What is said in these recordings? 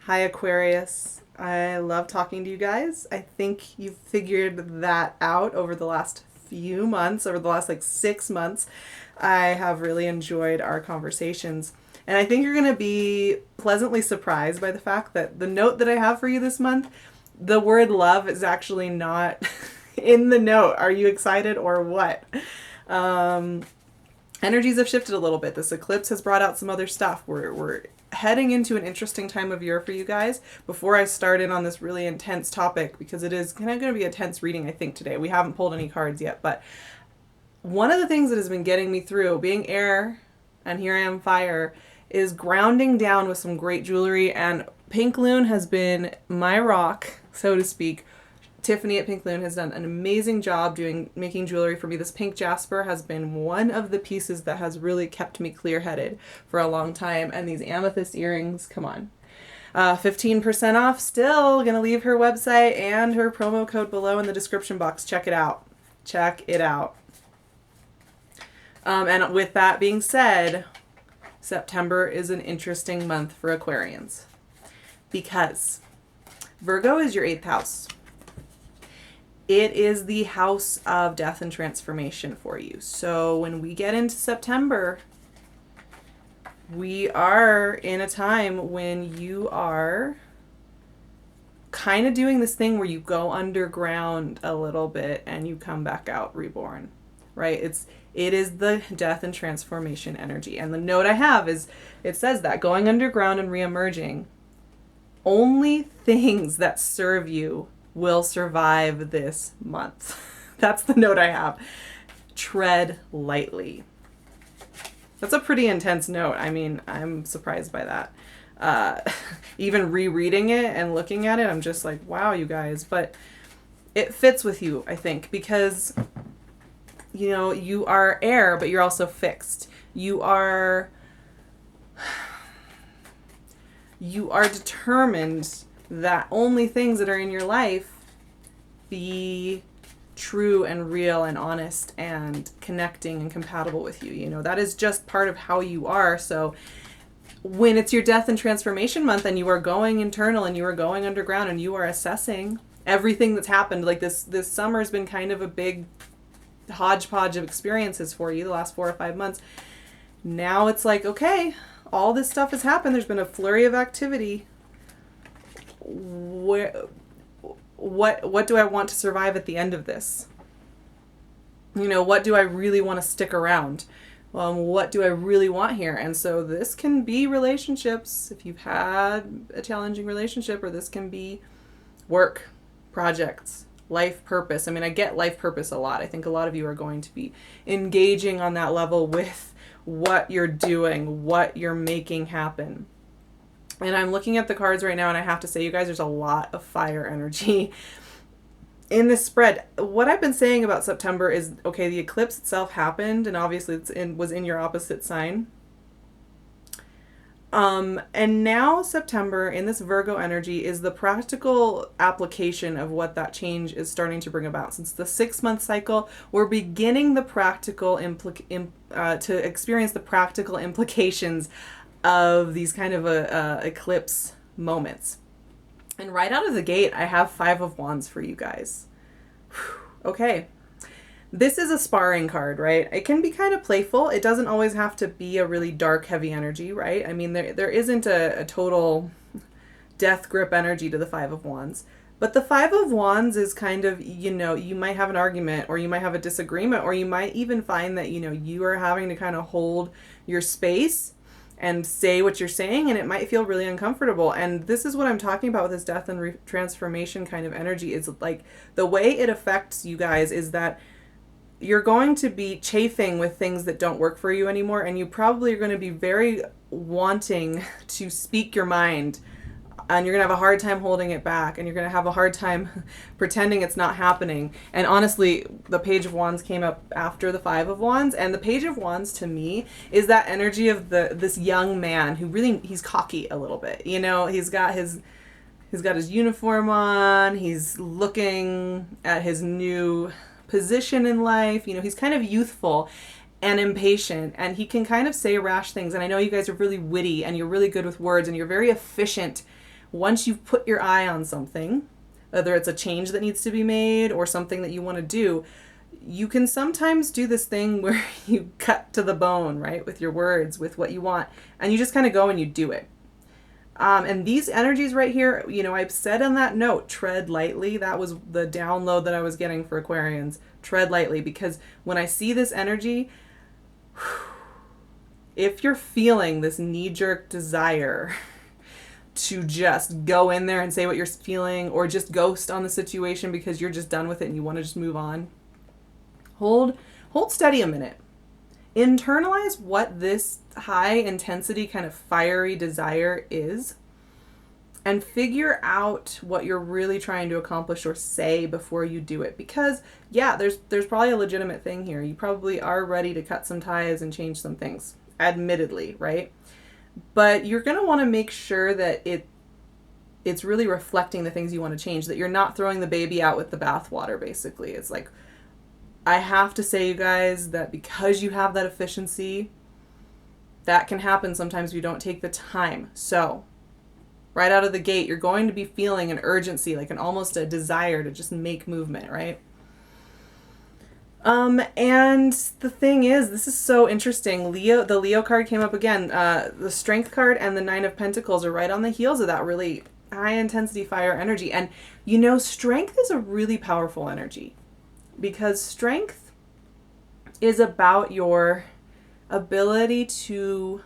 Hi, Aquarius. I love talking to you guys. I think you've figured that out over the last few months, over the last like 6 months. I have really enjoyed our conversations. And I think you're going to be pleasantly surprised by the fact that the note that I have for you this month, the word love is actually not in the note. Are you excited or what? Um, Energies have shifted a little bit. This eclipse has brought out some other stuff. We're heading into an interesting time of year for you guys. Before I start in on this really intense topic, because it is kind of going to be a tense reading, I think, today. We haven't pulled any cards yet, but one of the things that has been getting me through, being air, and here I am fire, is grounding down with some great jewelry, and Pink Lune has been my rock, so to speak. Tiffany at Pink Lune has done an amazing job making jewelry for me. This pink jasper has been one of the pieces that has really kept me clear-headed for a long time. And these amethyst earrings, come on. 15% off still. Gonna leave her website and her promo code below in the description box. Check it out. Check it out. And with that being said, September is an interesting month for Aquarians because Virgo is your 8th house. It is the house of death and transformation for you. So when we get into September, we are in a time when you are kind of doing this thing where you go underground a little bit and you come back out reborn, right? It is the death and transformation energy. And the note I have is, it says that going underground and reemerging, only things that serve you will survive this month. That's the note I have. Tread lightly. That's a pretty intense note. I mean, I'm surprised by that. Even rereading it and looking at it, I'm just like, wow, you guys. But it fits with you, I think, because, you know, you are air, but you're also fixed. You are determined that only things that are in your life be true and real and honest and connecting and compatible with you. You know, that is just part of how you are. So when it's your death and transformation month and you are going internal and you are going underground and you are assessing everything that's happened, like this summer has been kind of a big hodgepodge of experiences for you the last 4 or 5 months. Now it's like, okay, all this stuff has happened. There's been a flurry of activity. What do I want to survive at the end of this? You know, what do I really want to stick around? What do I really want here? And so this can be relationships, if you've had a challenging relationship, or this can be work, projects, life purpose. I mean, I get life purpose a lot. I think a lot of you are going to be engaging on that level with what you're doing, what you're making happen. And I'm looking at the cards right now, and I have to say, you guys, there's a lot of fire energy in this spread. What I've been saying about September is, okay, the eclipse itself happened, and obviously was in your opposite sign. And now September, in this Virgo energy, is the practical application of what that change is starting to bring about. Since the 6-month cycle, we're beginning the practical to experience the practical implications of these kind of eclipse moments. And right out of the gate, I have 5 of Wands for you guys. Whew. Okay. This is a sparring card, right? It can be kind of playful. It doesn't always have to be a really dark, heavy energy, right? I mean, there isn't a total death grip energy to the 5 of Wands. But the 5 of Wands is kind of, you know, you might have an argument, or you might have a disagreement, or you might even find that, you know, you are having to kind of hold your space and say what you're saying, and it might feel really uncomfortable. And this is what I'm talking about with this death and transformation kind of energy, is like the way it affects you guys is that you're going to be chafing with things that don't work for you anymore, and you probably are going to be very wanting to speak your mind, and you're going to have a hard time holding it back, and you're going to have a hard time pretending it's not happening. And honestly, the Page of Wands came up after the 5 of Wands, and the Page of Wands to me is that energy of this young man who really, he's cocky a little bit. You know, he's got his uniform on, he's looking at his new position in life. You know, he's kind of youthful and impatient, and he can kind of say rash things. And I know you guys are really witty and you're really good with words and you're very efficient once you've put your eye on something, whether it's a change that needs to be made or something that you want to do, you can sometimes do this thing where you cut to the bone, right? With your words, with what you want, and you just kind of go and you do it. And these energies right here, you know, I've said on that note, tread lightly. That was the download that I was getting for Aquarians. Tread lightly, because when I see this energy, if you're feeling this knee-jerk desire to just go in there and say what you're feeling, or just ghost on the situation because you're just done with it and you want to just move on, hold steady a minute. Internalize what this high intensity kind of fiery desire is, and figure out what you're really trying to accomplish or say before you do it. Because yeah, there's probably a legitimate thing here. You probably are ready to cut some ties and change some things, admittedly, right? But you're going to want to make sure that it's really reflecting the things you want to change, that you're not throwing the baby out with the bathwater, basically. It's like, I have to say, you guys, that because you have that efficiency, that can happen sometimes if you don't take the time. So right out of the gate, you're going to be feeling an urgency, like almost a desire to just make movement, right? And the thing is, this is so interesting. The Leo card came up again. The Strength card and the Nine of Pentacles are right on the heels of that really high intensity fire energy. And you know, strength is a really powerful energy, because strength is about your ability to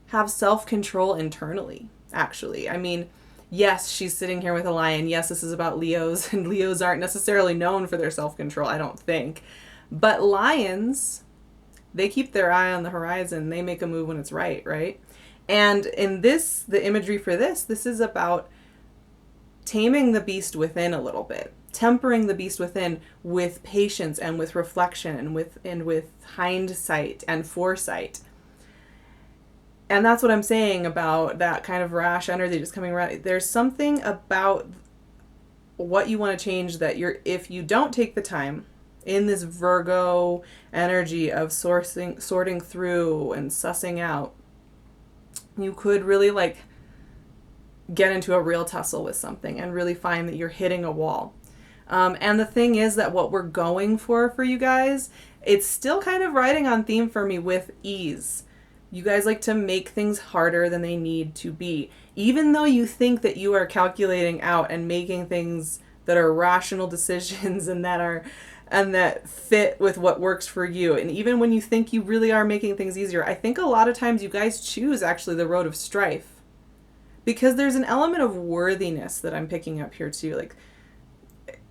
have self-control internally, actually. I mean, yes, she's sitting here with a lion. Yes, this is about Leos, and Leos aren't necessarily known for their self-control, I don't think. But lions, they keep their eye on the horizon. They make a move when it's right, right? And in this, the imagery for this is about taming the beast within a little bit, tempering the beast within with patience and with reflection and with hindsight and foresight. And that's what I'm saying about that kind of rash energy just coming around. There's something about what you want to change that if you don't take the time in this Virgo energy of sorting through and sussing out, you could really like get into a real tussle with something and really find that you're hitting a wall. And the thing is that what we're going for you guys, it's still kind of riding on theme for me with ease. You guys like to make things harder than they need to be. Even though you think that you are calculating out and making things that are rational decisions and that fit with what works for you. And even when you think you really are making things easier, I think a lot of times you guys choose actually the road of strife. Because there's an element of worthiness that I'm picking up here too. Like,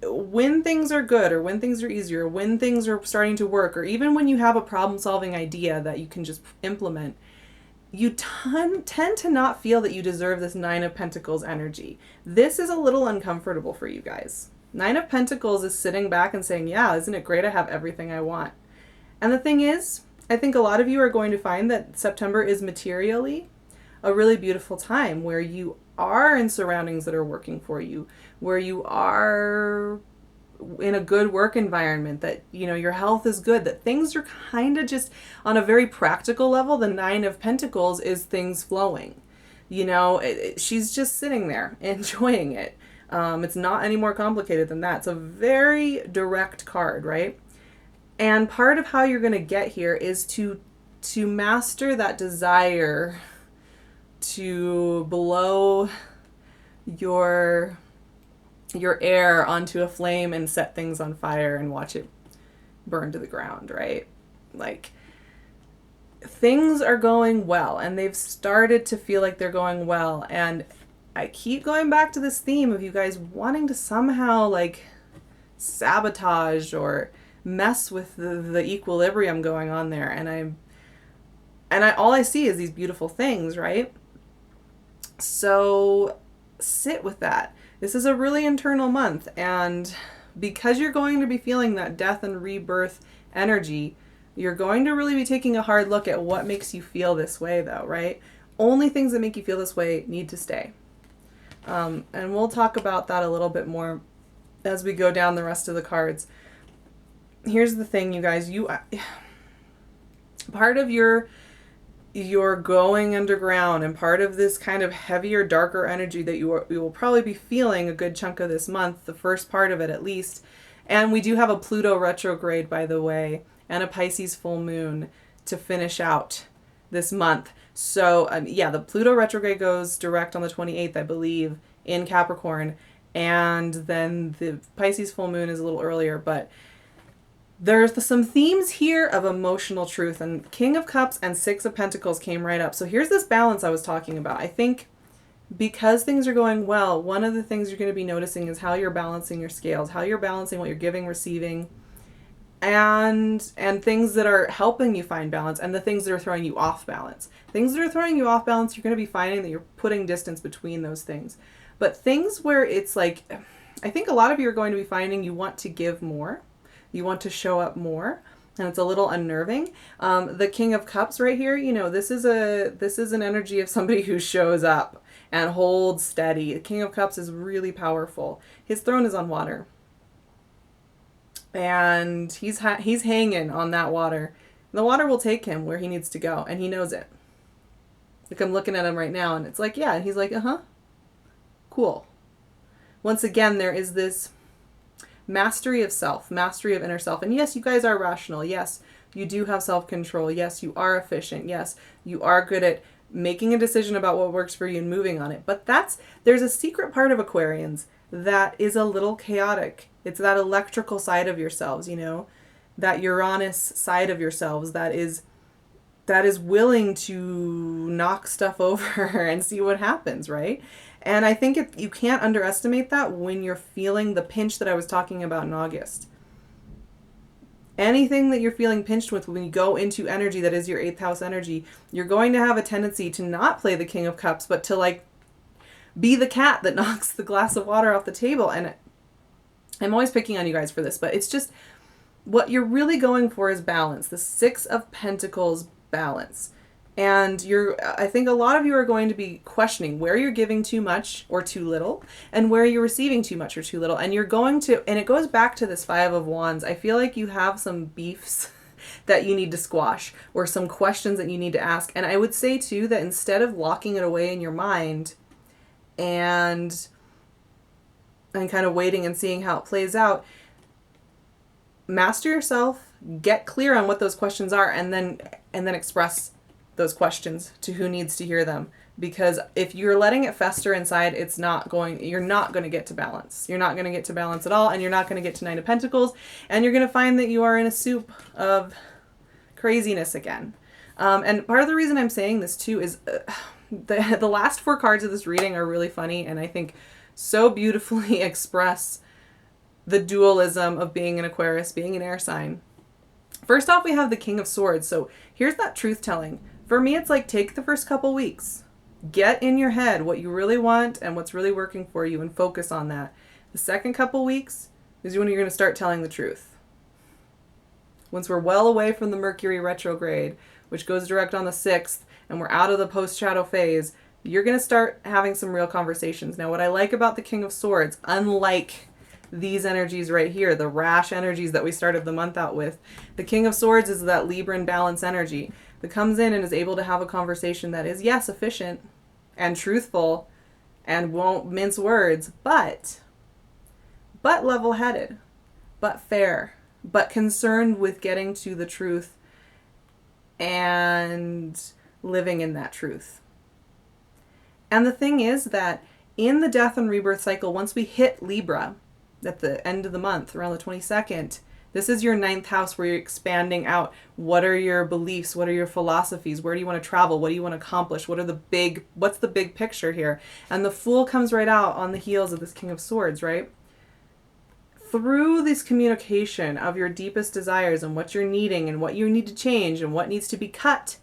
when things are good, or when things are easier, when things are starting to work, or even when you have a problem-solving idea that you can just implement, you tend to not feel that you deserve this Nine of Pentacles energy. This is a little uncomfortable for you guys. Nine of Pentacles is sitting back and saying, yeah, isn't it great I have everything I want? And the thing is, I think a lot of you are going to find that September is materially a really beautiful time where you are in surroundings that are working for you, where you are in a good work environment, that, you know, your health is good, that things are kind of just on a very practical level. The Nine of Pentacles is things flowing. You know, she's just sitting there enjoying it. It's not any more complicated than that. It's a very direct card, right? And part of how you're going to get here is to master that desire to blow your air onto a flame and set things on fire and watch it burn to the ground, right? Like, things are going well, and they've started to feel like they're going well. And I keep going back to this theme of you guys wanting to somehow like sabotage or mess with the equilibrium going on there. And all I see is these beautiful things, right? So sit with that. This is a really internal month, and because you're going to be feeling that death and rebirth energy, you're going to really be taking a hard look at what makes you feel this way, though, right? Only things that make you feel this way need to stay. And we'll talk about that a little bit more as we go down the rest of the cards. Here's the thing, you guys. Part of your you're going underground, and part of this kind of heavier, darker energy that you will probably be feeling a good chunk of this month, the first part of it at least. And we do have a Pluto retrograde, by the way, and a Pisces full moon to finish out this month. So yeah, the Pluto retrograde goes direct on the 28th, I believe, in Capricorn, and then the Pisces full moon is a little earlier, but there's some themes here of emotional truth, and King of Cups and Six of Pentacles came right up. So here's this balance I was talking about. I think because things are going well, one of the things you're going to be noticing is how you're balancing your scales, how you're balancing what you're giving, receiving, and things that are helping you find balance, and the things that are throwing you off balance. Things that are throwing you off balance, you're going to be finding that you're putting distance between those things. But things where it's like, I think a lot of you are going to be finding you want to give more. You want to show up more, and it's a little unnerving. The King of Cups right here, you know, this is an energy of somebody who shows up and holds steady. The King of Cups is really powerful. His throne is on water, and he's hanging on that water. The water will take him where he needs to go, and he knows it. Like, I'm looking at him right now, and it's like, yeah, and he's like, cool. Once again, there is this mastery of self, mastery of inner self. And yes, you guys are rational. Yes, you do have self-control. Yes, you are efficient. Yes, you are good at making a decision about what works for you and moving on it. But there's a secret part of Aquarians that is a little chaotic. It's that electrical side of yourselves, you know, that Uranus side of yourselves that is willing to knock stuff over and see what happens, right? And I think you can't underestimate that when you're feeling the pinch that I was talking about in August. Anything that you're feeling pinched with when you go into energy that is your 8th house energy, you're going to have a tendency to not play the King of Cups, but to like be the cat that knocks the glass of water off the table. And I'm always picking on you guys for this, but it's just what you're really going for is balance. The Six of Pentacles balance. And I think a lot of you are going to be questioning where you're giving too much or too little, and where you're receiving too much or too little. And and it goes back to this Five of Wands. I feel like you have some beefs that you need to squash, or some questions that you need to ask. And I would say too that instead of locking it away in your mind and kind of waiting and seeing how it plays out, master yourself, get clear on what those questions are, and then express those questions to who needs to hear them. Because if you're letting it fester inside, you're not going to get to balance. You're not going to get to balance at all, and you're not going to get to Nine of Pentacles, and you're going to find that you are in a soup of craziness again. And part of the reason I'm saying this too is the last 4 cards of this reading are really funny, and I think so beautifully express the dualism of being an Aquarius, being an air sign. First off, we have the King of Swords. So here's that truth telling. For me, it's like, take the first couple weeks. Get in your head what you really want and what's really working for you, and focus on that. The second couple weeks is when you're going to start telling the truth. Once we're well away from the Mercury retrograde, which goes direct on the 6th, and we're out of the post-shadow phase, you're going to start having some real conversations. Now, what I like about the King of Swords, unlike these energies right here, the rash energies that we started the month out with, the King of Swords is that Libran balance energy that comes in and is able to have a conversation that is, yes, efficient and truthful and won't mince words, but level-headed, but fair, but concerned with getting to the truth and living in that truth. And the thing is that in the death and rebirth cycle, once we hit Libra at the end of the month, around the 22nd, this is your 9th house where you're expanding out. What are your beliefs? What are your philosophies? Where do you want to travel? What do you want to accomplish? What's the big picture here? And the Fool comes right out on the heels of this King of Swords, right? Through this communication of your deepest desires and what you're needing and what you need to change and what needs to be cut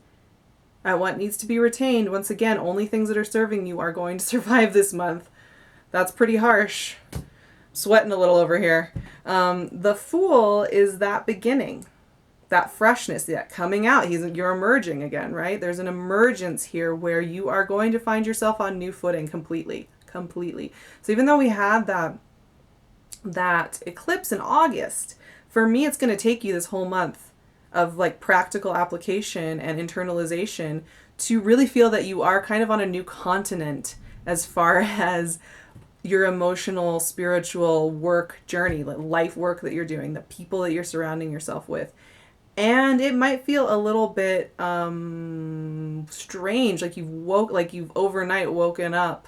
and what needs to be retained. Once again, only things that are serving you are going to survive this month. That's pretty harsh. Sweating a little over here. The Fool is that beginning, that freshness, that coming out. You're emerging again, right? There's an emergence here where you are going to find yourself on new footing completely. So even though we had that eclipse in August, for me, it's going to take you this whole month of like practical application and internalization to really feel that you are kind of on a new continent as far as your emotional, spiritual work journey, like life work that you're doing, the people that you're surrounding yourself with. And it might feel a little bit strange, like you've overnight woken up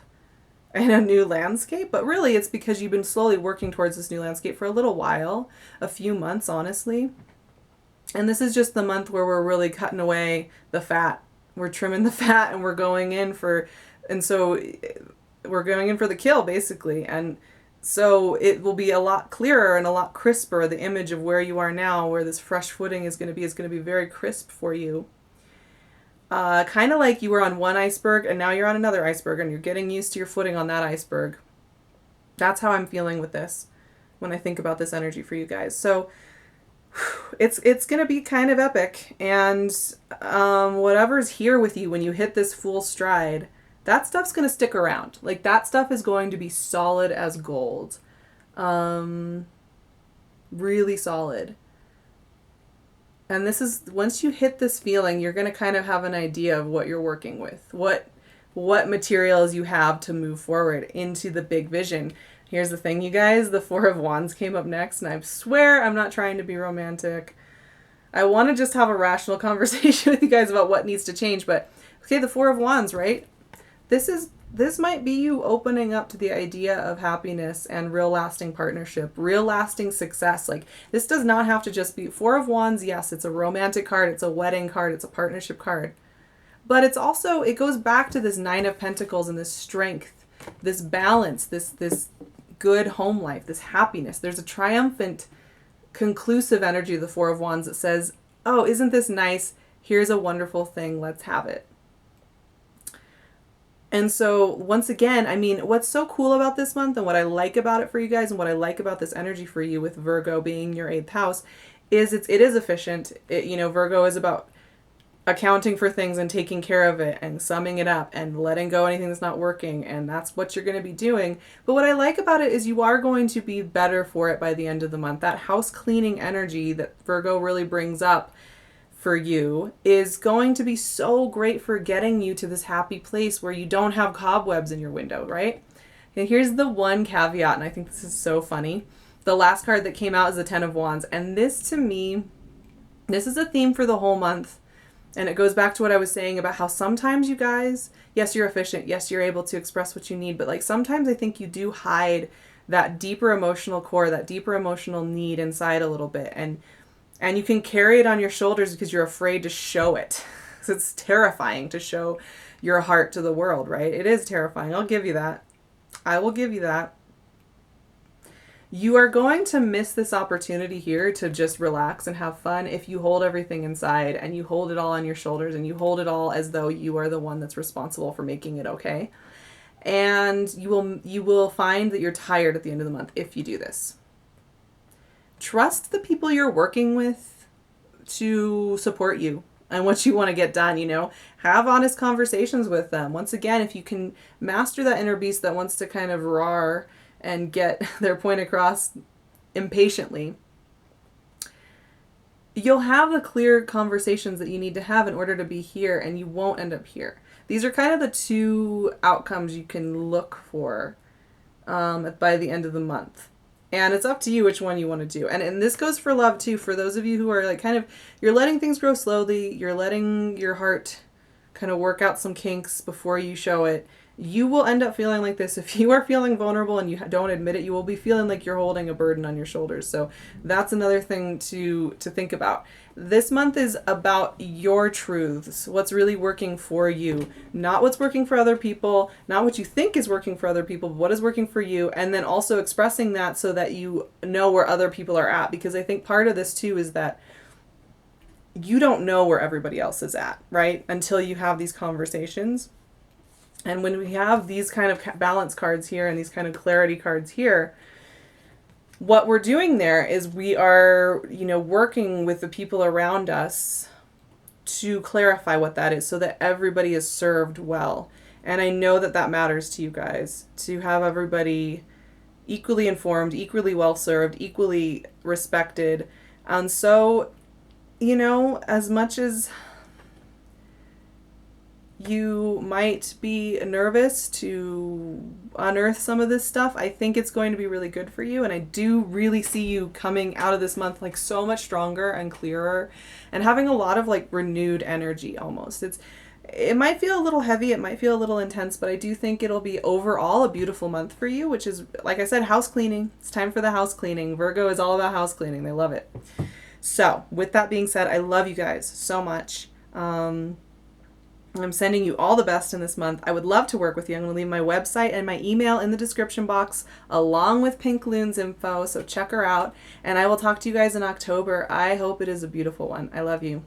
in a new landscape, but really it's because you've been slowly working towards this new landscape for a little while, a few months, honestly. And this is just the month where we're really cutting away the fat. We're trimming the fat and we're going in for, and so we're going in for the kill, basically. And so it will be a lot clearer and a lot crisper. The image of where you are now, where this fresh footing is going to be very crisp for you. Kind of like you were on one iceberg and now you're on another iceberg and you're getting used to your footing on that iceberg. That's how I'm feeling with this when I think about this energy for you guys. So it's going to be kind of epic. And whatever's here with you when you hit this full stride, that stuff's going to stick around. Like that stuff is going to be solid as gold. Really solid. And this is, once you hit this feeling, you're going to kind of have an idea of what you're working with, what materials you have to move forward into the big vision. Here's the thing, you guys, the Four of Wands came up next, and I swear I'm not trying to be romantic. I want to just have a rational conversation with you guys about what needs to change, but okay, the Four of Wands, right? This might be you opening up to the idea of happiness and real lasting partnership, real lasting success. Like this does not have to just be Four of Wands. Yes, it's a romantic card. It's a wedding card. It's a partnership card. But it's also, it goes back to this Nine of Pentacles and this strength, this balance, this good home life, this happiness. There's a triumphant, conclusive energy of the Four of Wands that says, oh, isn't this nice? Here's a wonderful thing. Let's have it. And so once again, I mean, what's so cool about this month and what I like about it for you guys and what I like about this energy for you with Virgo being your 8th house is it is efficient. Virgo is about accounting for things and taking care of it and summing it up and letting go anything that's not working. And that's what you're going to be doing. But what I like about it is you are going to be better for it by the end of the month. That house cleaning energy that Virgo really brings up for you is going to be so great for getting you to this happy place where you don't have cobwebs in your window, right? And here's the one caveat, and I think this is so funny. The last card that came out is the Ten of Wands, and this to me, this is a theme for the whole month, and it goes back to what I was saying about how sometimes you guys, yes, you're efficient, yes, you're able to express what you need, but like sometimes I think you do hide that deeper emotional core, that deeper emotional need inside a little bit, and you can carry it on your shoulders because you're afraid to show it. So it's terrifying to show your heart to the world, right? It is terrifying. I'll give you that. I will give you that. You are going to miss this opportunity here to just relax and have fun if you hold everything inside and you hold it all on your shoulders and you hold it all as though you are the one that's responsible for making it okay. And you will find that you're tired at the end of the month if you do this. Trust the people you're working with to support you and what you want to get done, have honest conversations with them. Once again, if you can master that inner beast that wants to kind of roar and get their point across impatiently, you'll have the clear conversations that you need to have in order to be here, and you won't end up here. These are kind of the two outcomes you can look for by the end of the month. And it's up to you which one you want to do. And this goes for love too. For those of you who are like kind of, you're letting things grow slowly. You're letting your heart kind of work out some kinks before you show it. You will end up feeling like this. If you are feeling vulnerable and you don't admit it, you will be feeling like you're holding a burden on your shoulders. So that's another thing to think about. This month is about your truths, what's really working for you, not what's working for other people, not what you think is working for other people, but what is working for you, and then also expressing that so that you know where other people are at. Because I think part of this too is that you don't know where everybody else is at, right? Until you have these conversations. And when we have these kind of balance cards here and these kind of clarity cards here, what we're doing there is we are, working with the people around us to clarify what that is so that everybody is served well. And I know that that matters to you guys, to have everybody equally informed, equally well served, equally respected. And so, you know, as much as you might be nervous to unearth some of this stuff, I think it's going to be really good for you. And I do really see you coming out of this month like so much stronger and clearer and having a lot of like renewed energy almost. It might feel a little heavy, it might feel a little intense, but I do think it'll be overall a beautiful month for you, which is, like I said, house cleaning. It's time for the house cleaning. Virgo is all about house cleaning. They love it. So with that being said, I love you guys so much. I'm sending you all the best in this month. I would love to work with you. I'm going to leave my website and my email in the description box along with Pink Lune's info, so check her out. And I will talk to you guys in October. I hope it is a beautiful one. I love you.